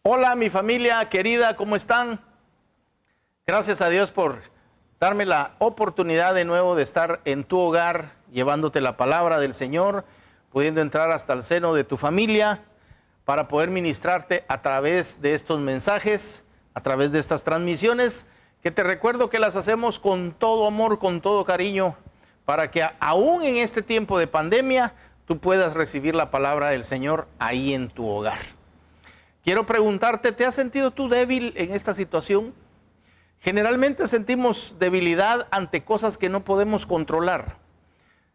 Hola mi familia querida, ¿cómo están? Gracias a Dios por darme la oportunidad de nuevo de estar en tu hogar, llevándote la palabra del Señor, pudiendo entrar hasta el seno de tu familia para poder ministrarte a través de estos mensajes, a través de estas transmisiones, que te recuerdo que las hacemos con todo amor, con todo cariño, para que aún en este tiempo de pandemia tú puedas recibir la palabra del Señor ahí en tu hogar. Quiero preguntarte, ¿te has sentido tú débil en esta situación? Generalmente sentimos debilidad ante cosas que no podemos controlar.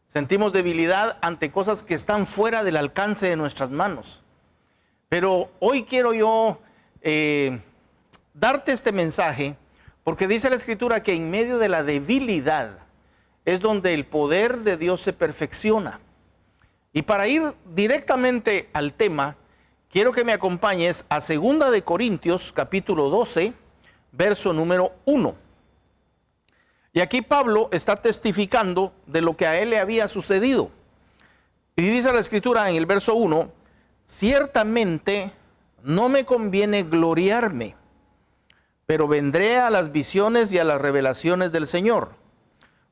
Sentimos debilidad ante cosas que están fuera del alcance de nuestras manos. Pero hoy quiero yo darte este mensaje, porque dice la Escritura que en medio de la debilidad es donde el poder de Dios se perfecciona. Y para ir directamente al tema, quiero que me acompañes a 2 de Corintios, capítulo 12, verso número 1. Y aquí Pablo está testificando de lo que a él le había sucedido. Y dice la Escritura en el verso 1, ciertamente no me conviene gloriarme, pero vendré a las visiones y a las revelaciones del Señor.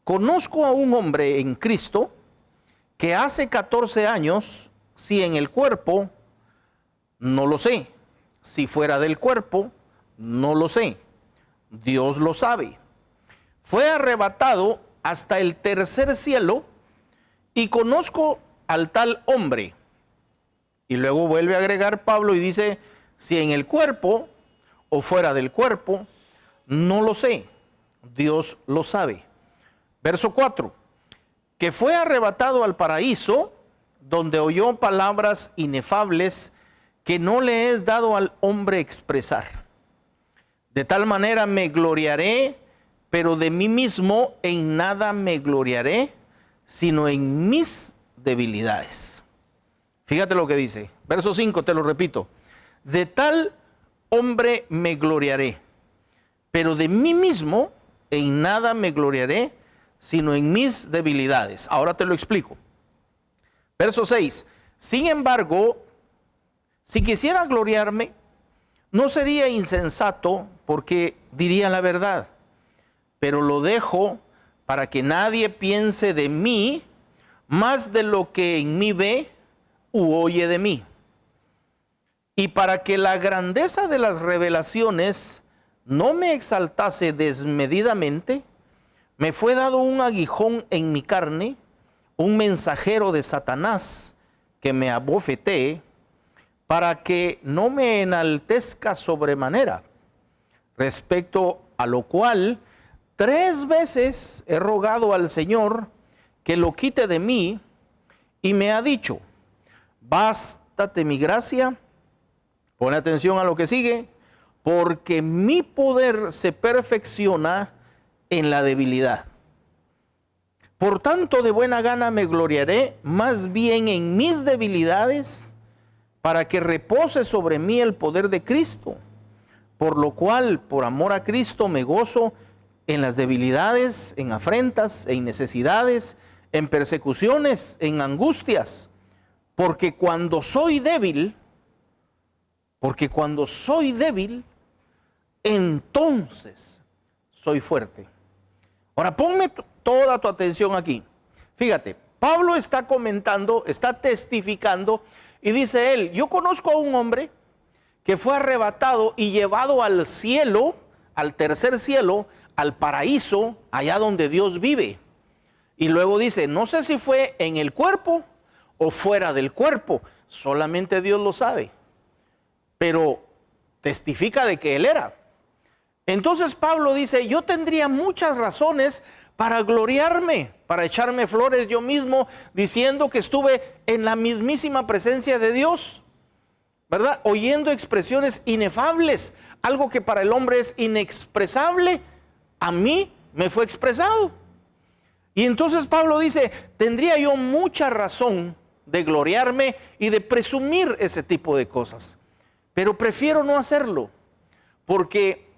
Conozco a un hombre en Cristo que hace 14 años, si en el cuerpo, no lo sé. Si fuera del cuerpo, no lo sé. Dios lo sabe. Fue arrebatado hasta el tercer cielo y conozco al tal hombre. Y luego vuelve a agregar Pablo y dice, si en el cuerpo o fuera del cuerpo, no lo sé. Dios lo sabe. Verso 4. Que fue arrebatado al paraíso, donde oyó palabras inefables que no le es dado al hombre expresar. De tal manera me gloriaré, pero de mí mismo en nada me gloriaré, sino en mis debilidades. Fíjate lo que dice. Verso 5, te lo repito. De tal hombre me gloriaré, pero de mí mismo en nada me gloriaré, sino en mis debilidades. Ahora te lo explico. Verso 6. Sin embargo, si quisiera gloriarme, no sería insensato porque diría la verdad, pero lo dejo para que nadie piense de mí más de lo que en mí ve u oye de mí. Y para que la grandeza de las revelaciones no me exaltase desmedidamente, me fue dado un aguijón en mi carne, un mensajero de Satanás que me abofetee, para que no me enaltezca sobremanera, respecto a lo cual 3 veces he rogado al Señor que lo quite de mí, y me ha dicho, bástate mi gracia, pon atención a lo que sigue, porque mi poder se perfecciona en la debilidad. Por tanto, de buena gana me gloriaré más bien en mis debilidades, para que repose sobre mí el poder de Cristo. Por lo cual, por amor a Cristo, me gozo en las debilidades, en afrentas, en necesidades, en persecuciones, en angustias. Porque cuando soy débil, entonces soy fuerte. Ahora ponme toda tu atención aquí. Fíjate, Pablo está comentando, está testificando y dice él, yo conozco a un hombre que fue arrebatado y llevado al cielo, al tercer cielo, al paraíso, allá donde Dios vive. Y luego dice, no sé si fue en el cuerpo o fuera del cuerpo, solamente Dios lo sabe. Pero testifica de que él era. Entonces Pablo dice, yo tendría muchas razones para gloriarme, para echarme flores yo mismo, diciendo que estuve en la mismísima presencia de Dios, ¿verdad? Oyendo expresiones inefables, algo que para el hombre es inexpresable, a mí me fue expresado. Y entonces Pablo dice, tendría yo mucha razón de gloriarme y de presumir ese tipo de cosas, pero prefiero no hacerlo, porque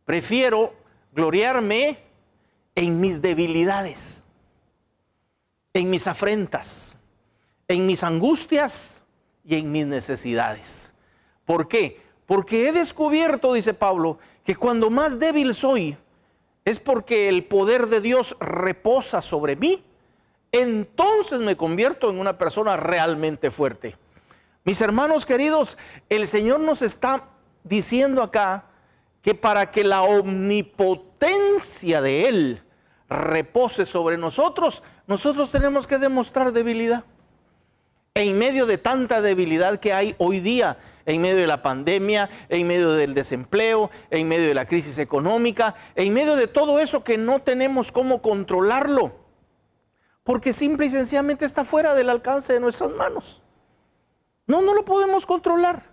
prefiero gloriarme en mis debilidades, en mis afrentas, en mis angustias y en mis necesidades. ¿Por qué? Porque he descubierto, dice Pablo, que cuando más débil soy, es porque el poder de Dios reposa sobre mí. Entonces me convierto en una persona realmente fuerte. Mis hermanos queridos, el Señor nos está diciendo acá que para que la omnipotencia de Él repose sobre nosotros, nosotros tenemos que demostrar debilidad. En medio de tanta debilidad que hay hoy día, en medio de la pandemia, en medio del desempleo, en medio de la crisis económica, en medio de todo eso que no tenemos cómo controlarlo, porque simple y sencillamente está fuera del alcance de nuestras manos. No lo podemos controlar.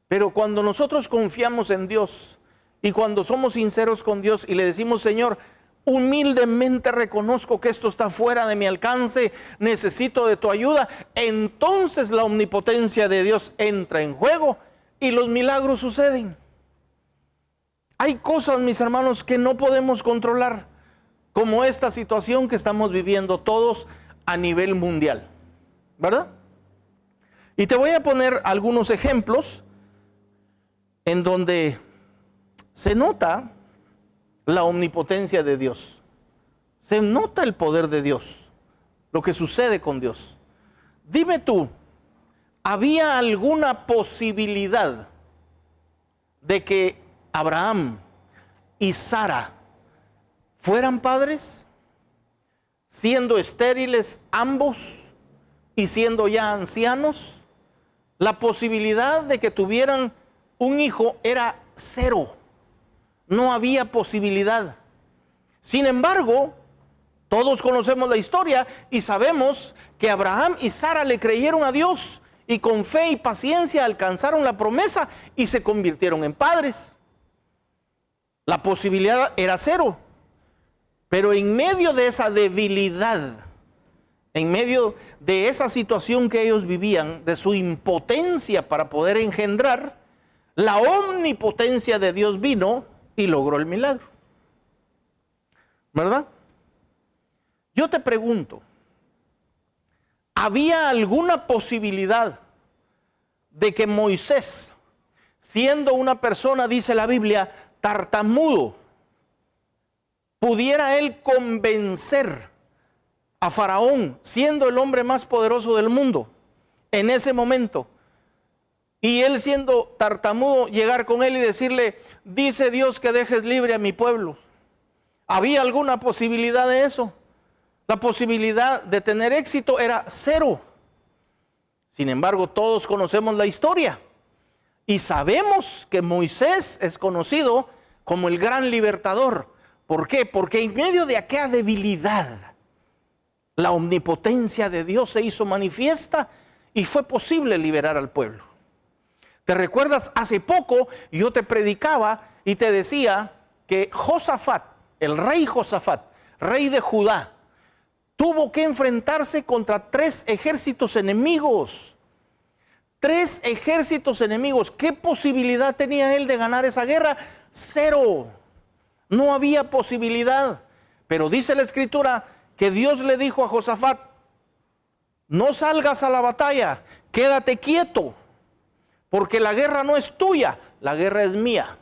Pero cuando nosotros confiamos en Dios y cuando somos sinceros con Dios y le decimos: Señor, humildemente reconozco que esto está fuera de mi alcance, necesito de tu ayuda, entonces la omnipotencia de Dios entra en juego y los milagros suceden. Hay cosas, mis hermanos, que no podemos controlar, como esta situación que estamos viviendo todos a nivel mundial, ¿verdad? Y te voy a poner algunos ejemplos en donde se nota la omnipotencia de Dios. Se nota el poder de Dios, lo que sucede con Dios. Dime tú, ¿había alguna posibilidad de que Abraham y Sara fueran padres, siendo estériles ambos y siendo ya ancianos? La posibilidad de que tuvieran un hijo era cero. No había posibilidad. Sin embargo, todos conocemos la historia y sabemos que Abraham y Sara le creyeron a Dios y con fe y paciencia alcanzaron la promesa y se convirtieron en padres. La posibilidad era cero. Pero en medio de esa debilidad, en medio de esa situación que ellos vivían, de su impotencia para poder engendrar, la omnipotencia de Dios vino y logró el milagro, ¿verdad? Yo te pregunto, ¿había alguna posibilidad de que Moisés, siendo una persona, dice la Biblia, tartamudo, pudiera él convencer a Faraón, siendo el hombre más poderoso del mundo en ese momento, y él siendo tartamudo, llegar con él y decirle: dice Dios que dejes libre a mi pueblo? ¿Había alguna posibilidad de eso? La posibilidad de tener éxito era cero. Sin embargo, todos conocemos la historia y sabemos que Moisés es conocido como el gran libertador. ¿Por qué? Porque en medio de aquella debilidad, la omnipotencia de Dios se hizo manifiesta y fue posible liberar al pueblo. ¿Te recuerdas? Hace poco yo te predicaba y te decía que Josafat, el rey Josafat, rey de Judá, tuvo que enfrentarse contra 3 ejércitos enemigos. 3 ejércitos enemigos. ¿Qué posibilidad tenía él de ganar esa guerra? Cero. No había posibilidad. Pero dice la Escritura que Dios le dijo a Josafat: no salgas a la batalla, quédate quieto, porque la guerra no es tuya, la guerra es mía.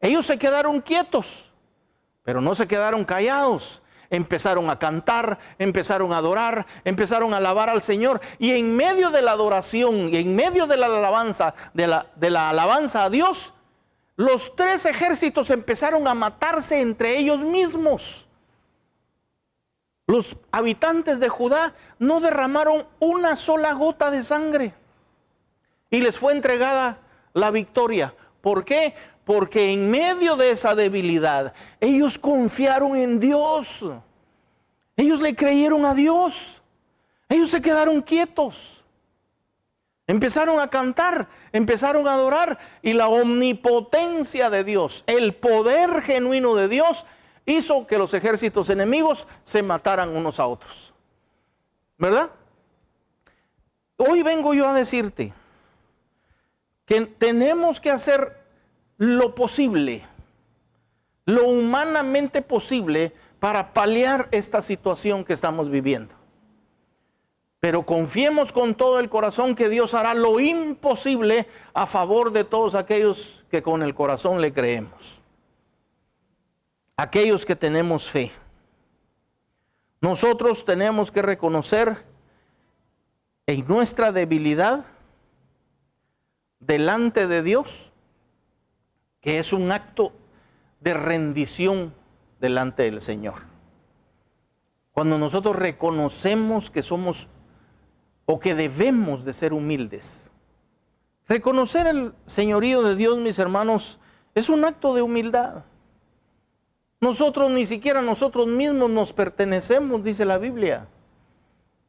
Ellos se quedaron quietos, pero no se quedaron callados. Empezaron a cantar, empezaron a adorar, empezaron a alabar al Señor. Y en medio de la adoración y en medio de la alabanza, de la alabanza a Dios, los 3 ejércitos empezaron a matarse entre ellos mismos. Los habitantes de Judá no derramaron una sola gota de sangre y les fue entregada la victoria. ¿Por qué? Porque en medio de esa debilidad, ellos confiaron en Dios. Ellos le creyeron a Dios. Ellos se quedaron quietos. Empezaron a cantar, empezaron a adorar, y la omnipotencia de Dios, el poder genuino de Dios, hizo que los ejércitos enemigos se mataran unos a otros. ¿Verdad? Hoy vengo yo a decirte que tenemos que hacer lo posible, lo humanamente posible, para paliar esta situación que estamos viviendo. Pero confiemos con todo el corazón que Dios hará lo imposible a favor de todos aquellos que con el corazón le creemos. Aquellos que tenemos fe. Nosotros tenemos que reconocer en nuestra debilidad delante de Dios, que es un acto de rendición delante del Señor. Cuando nosotros reconocemos que somos o que debemos de ser humildes. Reconocer el señorío de Dios, mis hermanos, es un acto de humildad. Nosotros, ni siquiera nosotros mismos nos pertenecemos, dice la Biblia.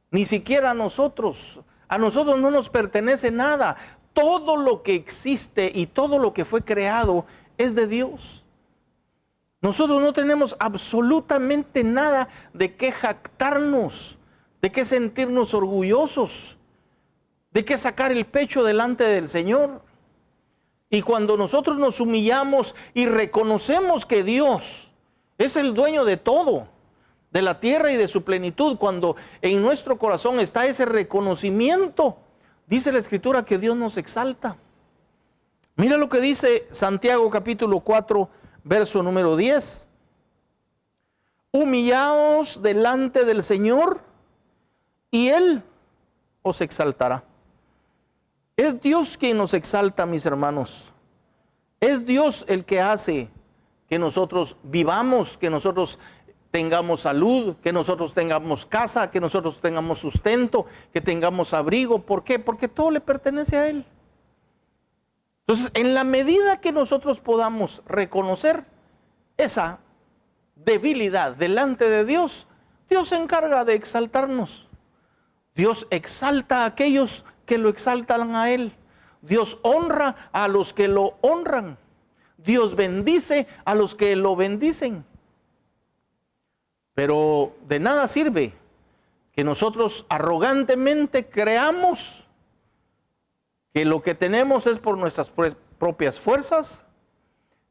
Ni siquiera a nosotros no nos pertenece nada. Todo lo que existe y todo lo que fue creado es de Dios. Nosotros no tenemos absolutamente nada de qué jactarnos, de qué sentirnos orgullosos, de qué sacar el pecho delante del Señor. Y cuando nosotros nos humillamos y reconocemos que Dios es el dueño de todo, de la tierra y de su plenitud, cuando en nuestro corazón está ese reconocimiento, dice la Escritura que Dios nos exalta. Mira lo que dice Santiago capítulo 4, verso número 10. Humillaos delante del Señor y Él os exaltará. Es Dios quien nos exalta, mis hermanos. Es Dios el que hace que nosotros vivamos, que nosotros tengamos salud, que nosotros tengamos casa, que nosotros tengamos sustento, que tengamos abrigo. ¿Por qué? Porque todo le pertenece a Él. Entonces, en la medida que nosotros podamos reconocer esa debilidad delante de Dios, Dios se encarga de exaltarnos. Dios exalta a aquellos que lo exaltan a Él. Dios honra a los que lo honran. Dios bendice a los que lo bendicen. Pero de nada sirve que nosotros arrogantemente creamos que lo que tenemos es por nuestras propias fuerzas,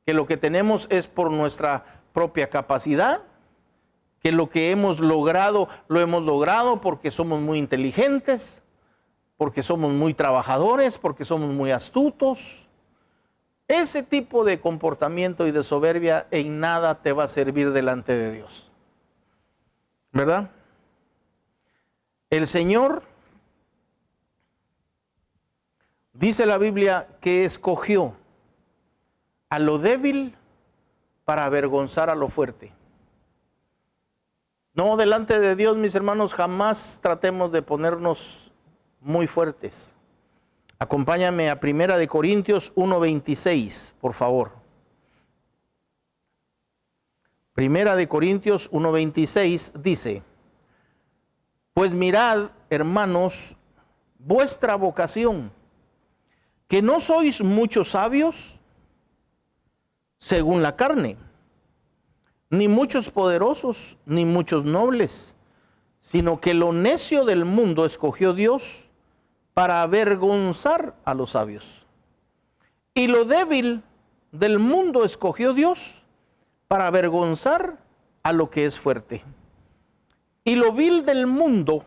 que lo que tenemos es por nuestra propia capacidad, que lo que hemos logrado, lo hemos logrado porque somos muy inteligentes, porque somos muy trabajadores, porque somos muy astutos. Ese tipo de comportamiento y de soberbia en nada te va a servir delante de Dios. ¿Verdad? El Señor, dice la Biblia, que escogió a lo débil para avergonzar a lo fuerte. No, delante de Dios, mis hermanos, jamás tratemos de ponernos muy fuertes. Acompáñame a 1 Corintios 1:26, por favor. 1 Corintios 1:26 dice: pues mirad, hermanos, vuestra vocación, que no sois muchos sabios según la carne, ni muchos poderosos, ni muchos nobles, sino que lo necio del mundo escogió Dios para avergonzar a los sabios. Y lo débil del mundo escogió Dios para avergonzar a lo que es fuerte. Y lo vil del mundo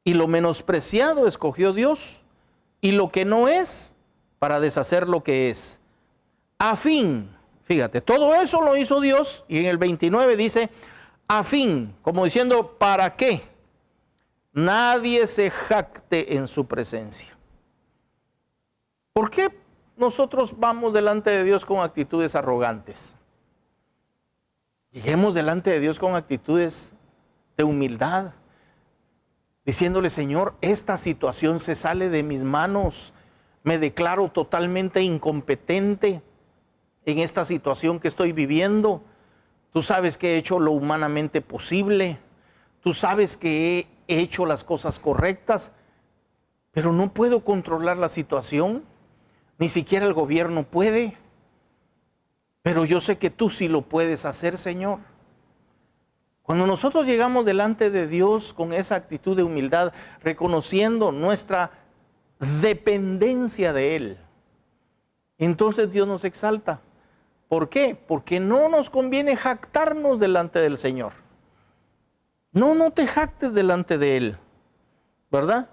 y lo menospreciado escogió Dios, y lo que no es, para deshacer lo que es. A fin, fíjate, todo eso lo hizo Dios, y en el 29 dice, a fin, como diciendo, ¿para qué? Nadie se jacte en su presencia. ¿Por qué nosotros vamos delante de Dios con actitudes arrogantes? Lleguemos delante de Dios con actitudes de humildad, diciéndole: Señor, esta situación se sale de mis manos, me declaro totalmente incompetente en esta situación que estoy viviendo. Tú sabes que he hecho lo humanamente posible, tú sabes que he hecho las cosas correctas, pero no puedo controlar la situación, ni siquiera el gobierno puede, pero yo sé que tú sí lo puedes hacer, Señor. Cuando nosotros llegamos delante de Dios con esa actitud de humildad, reconociendo nuestra dependencia de Él, entonces Dios nos exalta. ¿Por qué? Porque no nos conviene jactarnos delante del Señor. No te jactes delante de Él. ¿verdad?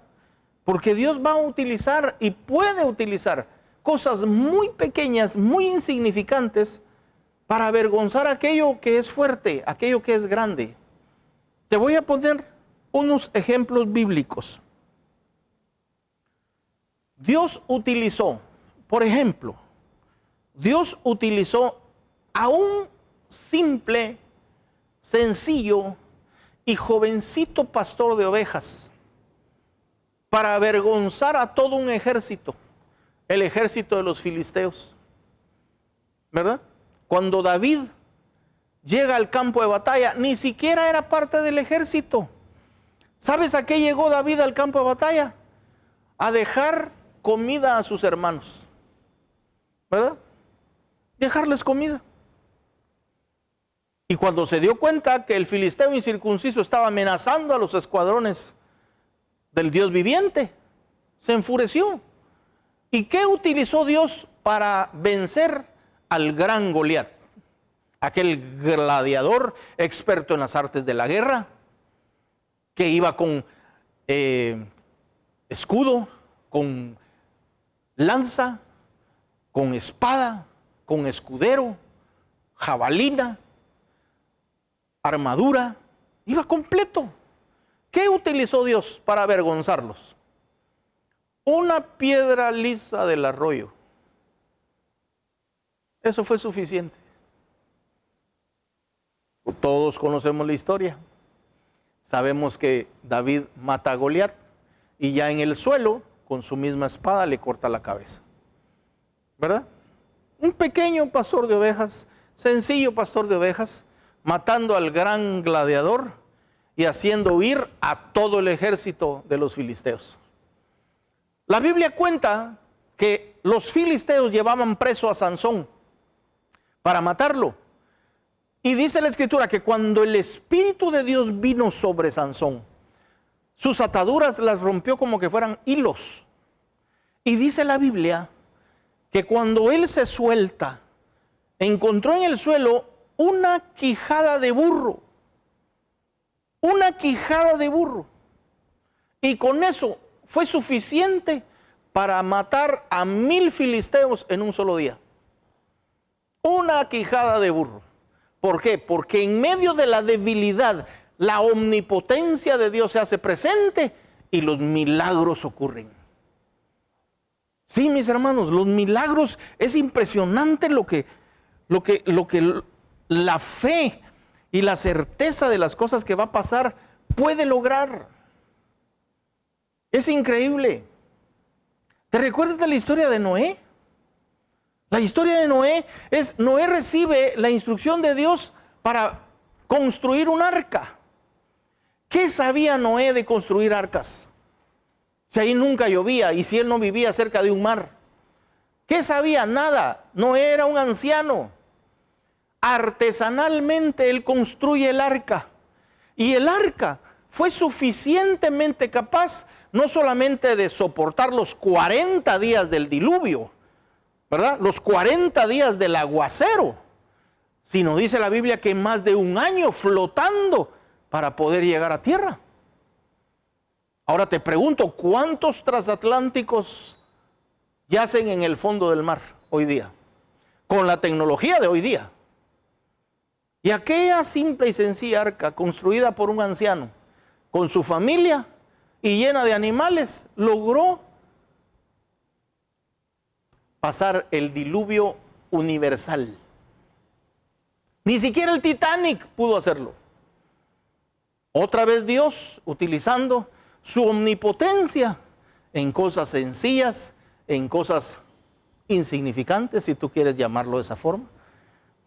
Porque Dios va a utilizar y puede utilizar cosas muy pequeñas, muy insignificantes, para avergonzar aquello que es fuerte, aquello que es grande. Te voy a poner unos ejemplos bíblicos. Dios utilizó, por ejemplo, Dios utilizó a un simple, sencillo y jovencito pastor de ovejas para avergonzar a todo un ejército, el ejército de los filisteos, ¿verdad? Cuando David llega al campo de batalla, ni siquiera era parte del ejército. ¿Sabes a qué llegó David al campo de batalla? A dejar comida a sus hermanos, ¿verdad? Dejarles comida. Y cuando se dio cuenta que el filisteo incircunciso estaba amenazando a los escuadrones del Dios viviente, se enfureció. ¿Y qué utilizó Dios para vencer al gran Goliat? Aquel gladiador experto en las artes de la guerra, que iba con escudo, con lanza, con espada, con escudero, jabalina, armadura, iba completo. ¿Qué utilizó Dios para avergonzarlos? Una piedra lisa del arroyo. Eso fue suficiente. Todos conocemos la historia. Sabemos que David mata a Goliat y ya en el suelo, con su misma espada, le corta la cabeza, ¿verdad? Un pequeño pastor de ovejas, sencillo pastor de ovejas, matando al gran gladiador y haciendo huir a todo el ejército de los filisteos. La Biblia cuenta que los filisteos llevaban preso a Sansón para matarlo. Y dice la Escritura que cuando el Espíritu de Dios vino sobre Sansón, sus ataduras las rompió como que fueran hilos. Y dice la Biblia que cuando él se suelta, encontró en el suelo una quijada de burro. Una quijada de burro. Y con eso fue suficiente para matar a 1000 filisteos en un solo día. Una quijada de burro. ¿Por qué? Porque en medio de la debilidad, la omnipotencia de Dios se hace presente y los milagros ocurren. Sí, mis hermanos, los milagros, es impresionante lo que la fe y la certeza de las cosas que va a pasar puede lograr. Es increíble. ¿Te recuerdas de la historia de Noé? La historia de Noé es, Noé recibe la instrucción de Dios para construir un arca. ¿Qué sabía Noé de construir arcas? Si ahí nunca llovía y si él no vivía cerca de un mar. ¿Qué sabía? Nada. Noé era un anciano. Artesanalmente él construye el arca. Y el arca fue suficientemente capaz no solamente de soportar los 40 días del diluvio, ¿verdad? Los 40 días del aguacero, sino dice la Biblia que más de un año flotando para poder llegar a tierra. Ahora te pregunto, ¿cuántos transatlánticos yacen en el fondo del mar hoy día? Con la tecnología de hoy día. Y aquella simple y sencilla arca construida por un anciano, con su familia y llena de animales, logró pasar el diluvio universal. Ni siquiera el Titanic pudo hacerlo. Otra vez Dios utilizando su omnipotencia en cosas sencillas, en cosas insignificantes, si tú quieres llamarlo de esa forma.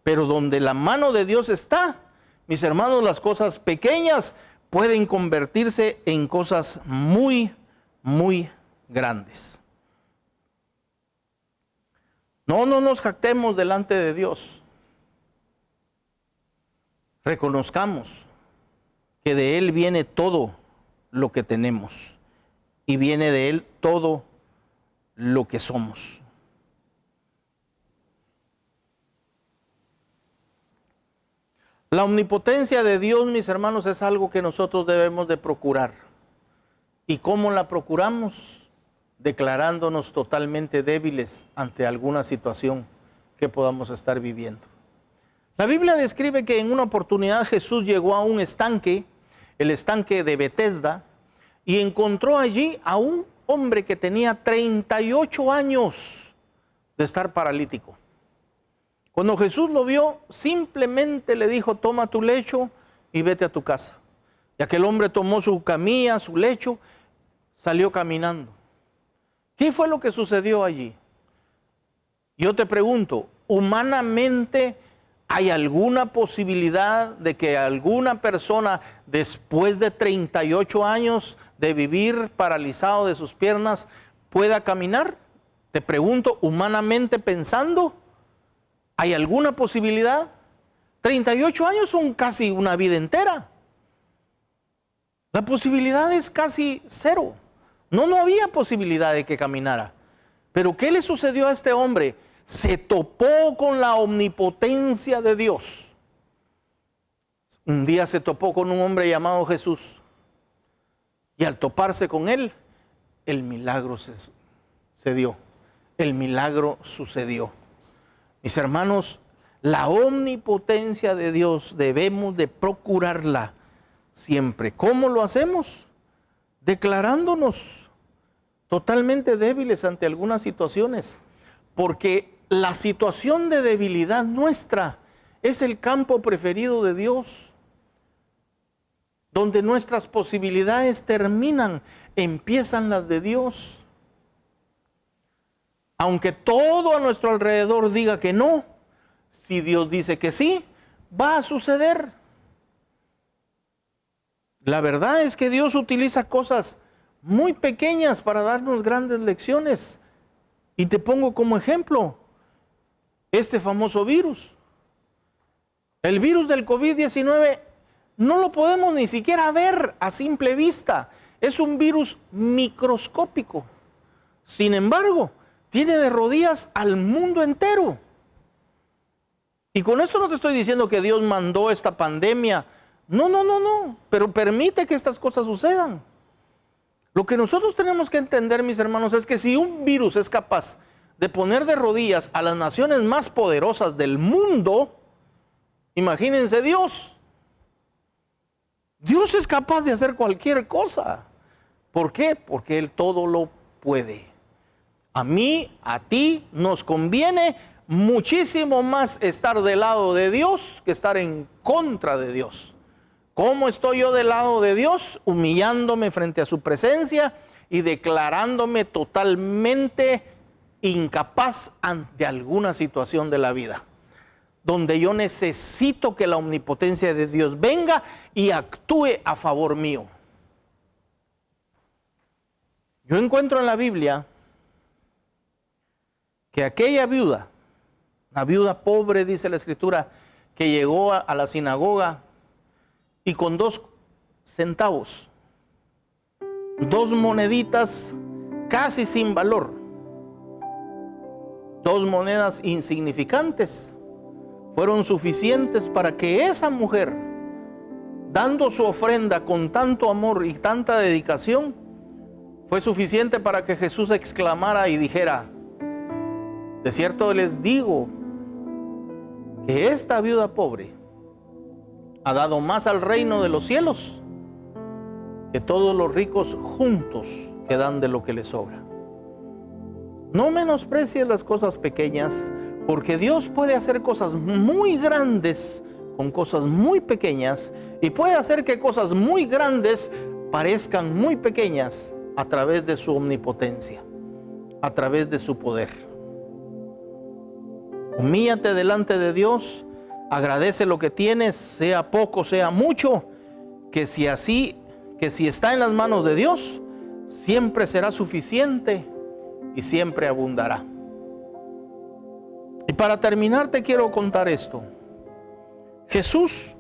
Pero donde la mano de Dios está, mis hermanos, las cosas pequeñas pueden convertirse en cosas muy, muy grandes. No nos jactemos delante de Dios. Reconozcamos que de Él viene todo lo que tenemos y viene de Él todo lo que somos. La omnipotencia de Dios, mis hermanos, es algo que nosotros debemos de procurar. ¿Y cómo la procuramos? Declarándonos totalmente débiles ante alguna situación que podamos estar viviendo. La Biblia describe que en una oportunidad Jesús llegó a un estanque, el estanque de Betesda, y encontró allí a un hombre que tenía 38 años de estar paralítico. Cuando Jesús lo vio, simplemente le dijo: toma tu lecho y vete a tu casa. Y aquel hombre tomó su camilla, su lecho, salió caminando. ¿Qué fue lo que sucedió allí? Yo te pregunto, humanamente, ¿hay alguna posibilidad de que alguna persona después de 38 años de vivir paralizado de sus piernas pueda caminar? Te pregunto, humanamente pensando, ¿hay alguna posibilidad? 38 años son casi una vida entera. La posibilidad es casi cero. No había posibilidad de que caminara. Pero ¿qué le sucedió a este hombre? Se topó con la omnipotencia de Dios. Un día se topó con un hombre llamado Jesús. Y al toparse con él, el milagro se dio. El milagro sucedió. Mis hermanos, la omnipotencia de Dios debemos de procurarla siempre. ¿Cómo lo hacemos? Declarándonos totalmente débiles ante algunas situaciones. Porque la situación de debilidad nuestra es el campo preferido de Dios. Donde nuestras posibilidades terminan, empiezan las de Dios. Aunque todo a nuestro alrededor diga que no, si Dios dice que sí, va a suceder. La verdad es que Dios utiliza cosas muy pequeñas para darnos grandes lecciones. Y te pongo como ejemplo este famoso virus. El virus del COVID-19 no lo podemos ni siquiera ver a simple vista. Es un virus microscópico. Sin embargo, tiene de rodillas al mundo entero. Y con esto no te estoy diciendo que Dios mandó esta pandemia. No. Pero permite que estas cosas sucedan. Lo que nosotros tenemos que entender, mis hermanos, es que si un virus es capaz de poner de rodillas a las naciones más poderosas del mundo, imagínense Dios. Dios es capaz de hacer cualquier cosa. ¿Por qué? Porque Él todo lo puede. A mí, a ti, nos conviene muchísimo más estar del lado de Dios que estar en contra de Dios. ¿Cómo estoy yo del lado de Dios? Humillándome frente a su presencia y declarándome totalmente incapaz ante alguna situación de la vida, donde yo necesito que la omnipotencia de Dios venga y actúe a favor mío. Yo encuentro en la Biblia que aquella viuda, la viuda pobre, dice la Escritura, que llegó a la sinagoga y con 2 centavos, 2 moneditas casi sin valor, 2 monedas insignificantes, fueron suficientes para que esa mujer, dando su ofrenda con tanto amor y tanta dedicación, fue suficiente para que Jesús exclamara y dijera: de cierto les digo que esta viuda pobre ha dado más al reino de los cielos que todos los ricos juntos que dan de lo que les sobra. No menosprecies las cosas pequeñas, porque Dios puede hacer cosas muy grandes con cosas muy pequeñas, y puede hacer que cosas muy grandes parezcan muy pequeñas a través de su omnipotencia, a través de su poder. Humíllate delante de Dios, agradece lo que tienes, sea poco, sea mucho, que si está en las manos de Dios, siempre será suficiente y siempre abundará. Y para terminar te quiero contar esto. Jesús,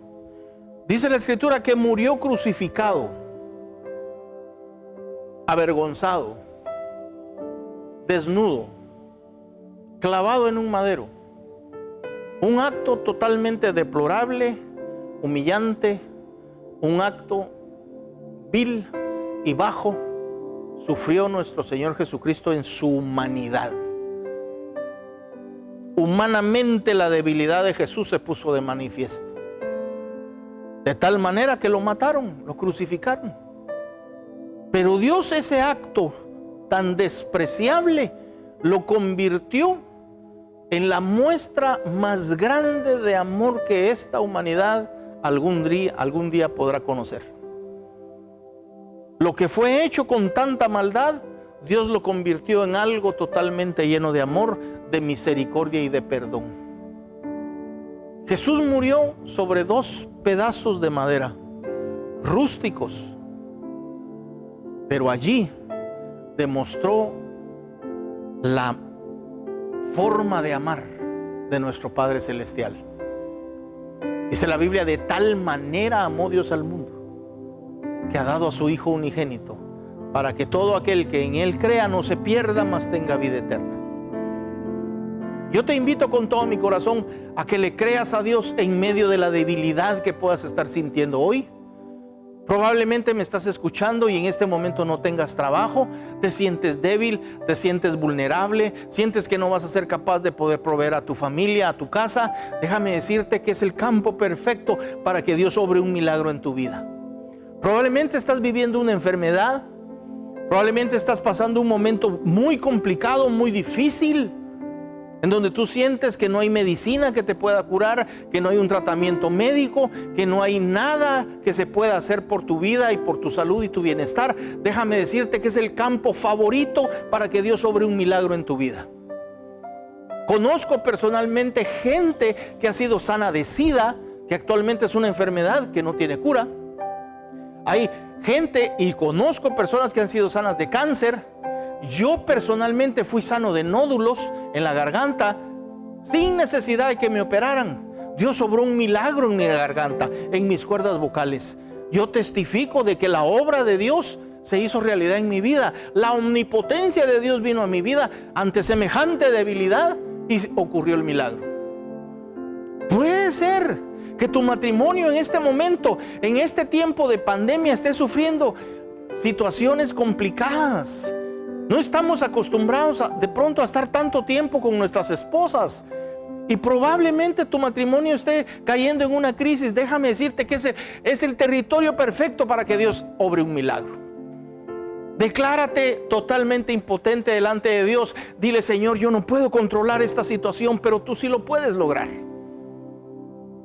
dice la Escritura, que murió crucificado, avergonzado, desnudo, clavado en un madero. Un acto totalmente deplorable, humillante, un acto vil y bajo sufrió nuestro Señor Jesucristo en su humanidad. Humanamente la debilidad de Jesús se puso de manifiesto. De tal manera que lo mataron, lo crucificaron. Pero Dios ese acto tan despreciable lo convirtió en la muestra más grande de amor que esta humanidad algún día podrá conocer. Lo que fue hecho con tanta maldad, Dios lo convirtió en algo totalmente lleno de amor, de misericordia y de perdón. Jesús murió sobre 2 pedazos de madera, rústicos, pero allí demostró la forma de amar de nuestro Padre Celestial. Dice la Biblia: de tal manera amó Dios al mundo, que ha dado a su Hijo unigénito, para que todo aquel que en Él crea no se pierda, mas tenga vida eterna. Yo te invito con todo mi corazón a que le creas a Dios en medio de la debilidad que puedas estar sintiendo hoy. Probablemente me estás escuchando y en este momento no tengas trabajo, te sientes débil, te sientes vulnerable, sientes que no vas a ser capaz de poder proveer a tu familia, a tu casa. Déjame decirte que es el campo perfecto para que Dios obre un milagro en tu vida. Probablemente estás viviendo una enfermedad, probablemente estás pasando un momento muy complicado, muy difícil, en donde tú sientes que no hay medicina que te pueda curar, que no hay un tratamiento médico, que no hay nada que se pueda hacer por tu vida y por tu salud y tu bienestar. Déjame decirte que es el campo favorito para que Dios obre un milagro en tu vida. Conozco personalmente gente que ha sido sana de SIDA, que actualmente es una enfermedad que no tiene cura. Hay gente, y conozco personas que han sido sanas de cáncer. Yo personalmente fui sano de nódulos en la garganta sin necesidad de que me operaran. Dios obró un milagro en mi garganta, en mis cuerdas vocales. Yo testifico de que la obra de Dios se hizo realidad en mi vida. La omnipotencia de Dios vino a mi vida ante semejante debilidad y ocurrió el milagro. Puede ser que tu matrimonio en este momento, en este tiempo de pandemia, esté sufriendo situaciones complicadas. No estamos acostumbrados de pronto a estar tanto tiempo con nuestras esposas, y probablemente tu matrimonio esté cayendo en una crisis. Déjame decirte que ese es el territorio perfecto para que Dios obre un milagro. Declárate totalmente impotente delante de Dios. Dile: Señor, yo no puedo controlar esta situación, pero tú sí lo puedes lograr.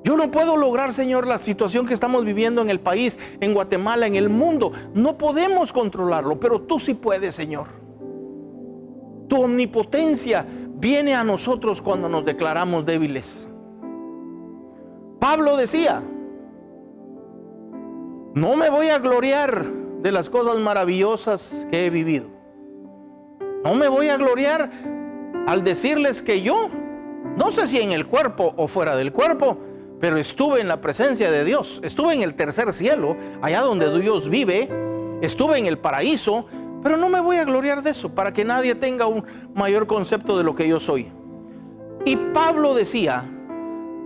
Yo no puedo lograr, Señor, la situación que estamos viviendo en el país, en Guatemala, en el mundo. No podemos controlarlo, pero tú sí puedes, Señor. Tu omnipotencia viene a nosotros cuando nos declaramos débiles. Pablo decía: no me voy a gloriar de las cosas maravillosas que he vivido. No me voy a gloriar al decirles que yo, no sé si en el cuerpo o fuera del cuerpo, pero estuve en la presencia de Dios. Estuve en el tercer cielo, allá donde Dios vive. Estuve en el paraíso. Pero no me voy a gloriar de eso, para que nadie tenga un mayor concepto de lo que yo soy. Y Pablo decía: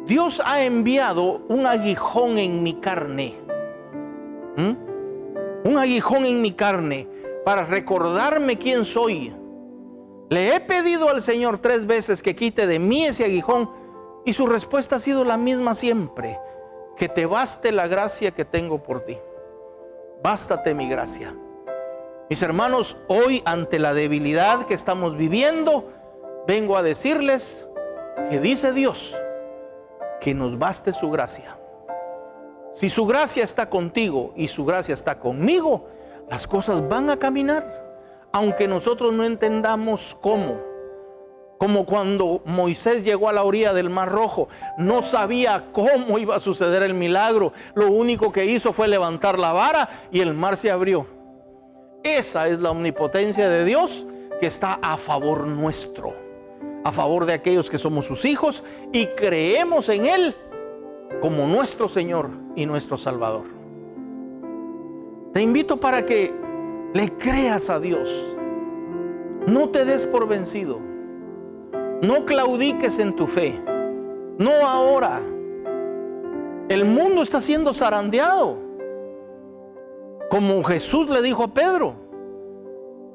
Dios ha enviado un aguijón en mi carne. Un aguijón en mi carne para recordarme quién soy. Le he pedido al Señor 3 veces que quite de mí ese aguijón, y su respuesta ha sido la misma siempre: que te baste la gracia que tengo por ti. Bástate mi gracia. Mis hermanos, hoy, ante la debilidad que estamos viviendo, vengo a decirles que dice Dios que nos baste su gracia. Si su gracia está contigo y su gracia está conmigo, las cosas van a caminar, aunque nosotros no entendamos cómo. Como cuando Moisés llegó a la orilla del Mar Rojo, no sabía cómo iba a suceder el milagro. Lo único que hizo fue levantar la vara y el mar se abrió. Esa es la omnipotencia de Dios, que está a favor nuestro, a favor de aquellos que somos sus hijos y creemos en Él como nuestro Señor y nuestro Salvador. Te invito para que le creas a Dios. No te des por vencido. No claudiques en tu fe. No ahora. El mundo está siendo zarandeado. Como Jesús le dijo a Pedro: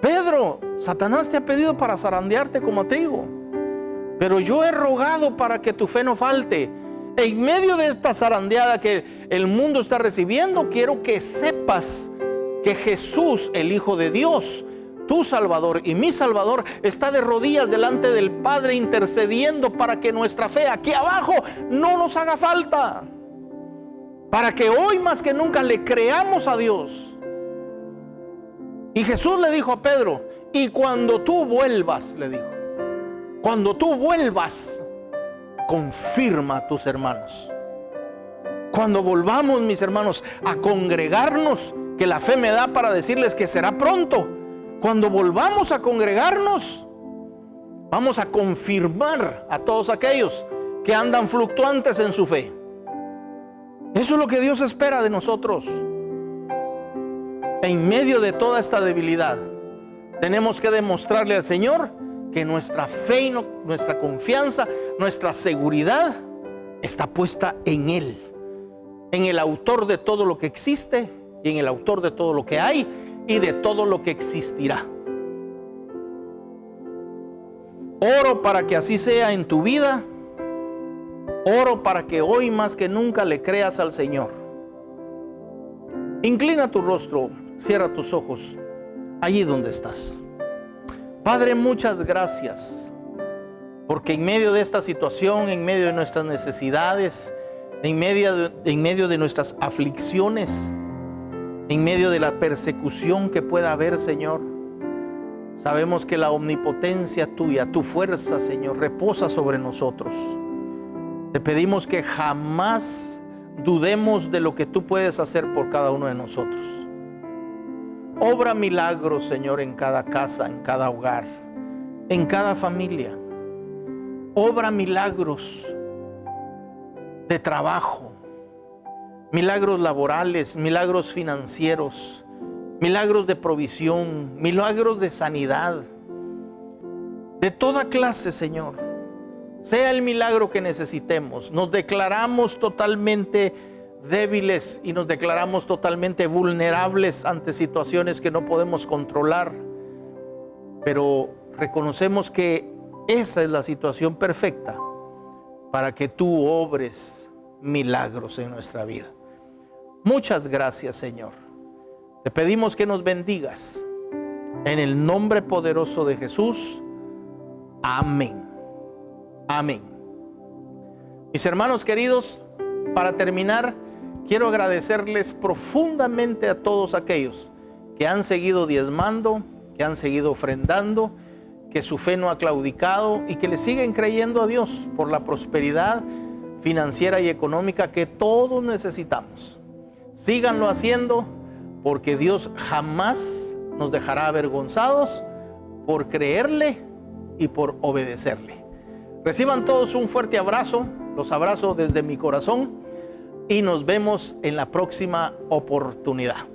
Pedro, Satanás te ha pedido para zarandearte como a trigo, pero yo he rogado para que tu fe no falte. En medio de esta zarandeada que el mundo está recibiendo, quiero que sepas que Jesús, el Hijo de Dios, tu Salvador y mi Salvador, está de rodillas delante del Padre intercediendo para que nuestra fe aquí abajo no nos haga falta, para que hoy más que nunca le creamos a Dios. Y Jesús le dijo a Pedro: y cuando tú vuelvas, le dijo, cuando tú vuelvas, confirma a tus hermanos. Cuando volvamos, mis hermanos, a congregarnos, que la fe me da para decirles que será pronto, cuando volvamos a congregarnos, vamos a confirmar a todos aquellos que andan fluctuantes en su fe. Eso es lo que Dios espera de nosotros. En medio de toda esta debilidad, tenemos que demostrarle al Señor que nuestra fe y nuestra confianza, nuestra seguridad está puesta en Él, en el autor de todo lo que existe y en el autor de todo lo que hay y de todo lo que existirá. Oro para que así sea en tu vida. Oro para que hoy más que nunca le creas al Señor. Inclina tu rostro, cierra tus ojos allí donde estás. Padre, muchas gracias, porque en medio de esta situación, en medio de nuestras necesidades, en medio de nuestras aflicciones, en medio de la persecución que pueda haber, Señor, sabemos que la omnipotencia tuya, tu fuerza, Señor, reposa sobre nosotros. Te pedimos que jamás dudemos de lo que tú puedes hacer por cada uno de nosotros. Obra milagros, Señor, en cada casa, en cada hogar, en cada familia. Obra milagros de trabajo, milagros laborales, milagros financieros, milagros de provisión, milagros de sanidad, de toda clase, Señor. Sea el milagro que necesitemos. Nos declaramos totalmente débiles y nos declaramos totalmente vulnerables ante situaciones que no podemos controlar, pero reconocemos que esa es la situación perfecta para que tú obres milagros en nuestra vida. Muchas gracias, Señor. Te pedimos que nos bendigas en el nombre poderoso de Jesús. Amén. Amén. Mis hermanos queridos, para terminar, quiero agradecerles profundamente a todos aquellos que han seguido diezmando, que han seguido ofrendando, que su fe no ha claudicado y que le siguen creyendo a Dios por la prosperidad financiera y económica que todos necesitamos. Síganlo haciendo, porque Dios jamás nos dejará avergonzados por creerle y por obedecerle. Reciban todos un fuerte abrazo, los abrazo desde mi corazón y nos vemos en la próxima oportunidad.